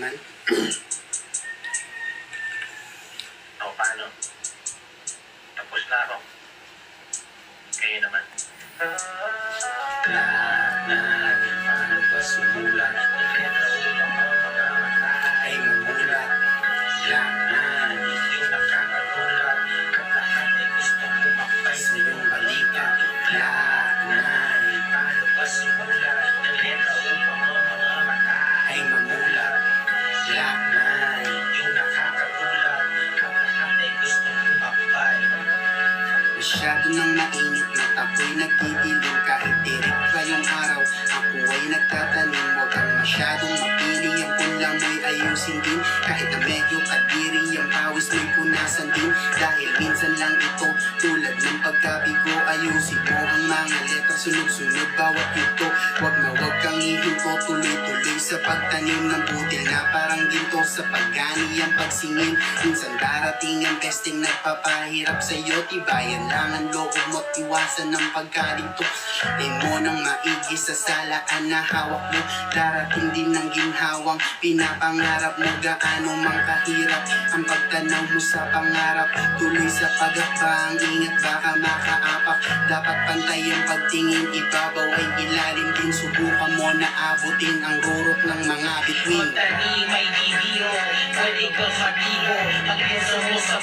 naman. O, paano? Tapos na ako. Kayo naman. Lahat, paano ba sumulat? Ay mamulat. Lahat, Yung nakakagulat. Ang lahat ay gusto pumakbay sa iyong balikat. Lahat, Paano ba simulat? Ng letra upang mga mata ay mamulat. Lahat, yung nakakagulat. Ang lahat ay gusto pumakbay. masyado nang mainit na ako'y nagdidilim. Kahit tirik pa yung araw, ako ay nagtatanim. Huwag kang masyadong mapili, ang punlang mo'y ayusin din. Kahit na medyo kadiri, ang pawis mo'y punasan din. Dahil minsan lang ito, tulad ng pagkabigo. Ayusin mo ang mga letra, sunod-sunod bawat ito. Huwag na huwag kang ihinto, tuloy-tuloy sa pagtanim ng butil na parang ginto. Sa paggani ang pagsingin, minsan darating ang testing nagpapahirap sa'yo. Tibayan lang ang loob mo't iwasan ng pagkalito. Ay mo nang maigi sa salaan na hawak mo. Darating din ang ginhawang pinapangarap mo. Gaano mang kahirap ang pagtanaw mo sa pangarap. Tuloy sa pagakbang, ingat baka makaapak. Dapat pantay ang pagtingin, ibabaw ay ilalim din. Subukan mo na abutin ang rurot ng mga bituin. Tani may bibiro, pwede kang mag-ibo. Ang puso mo sa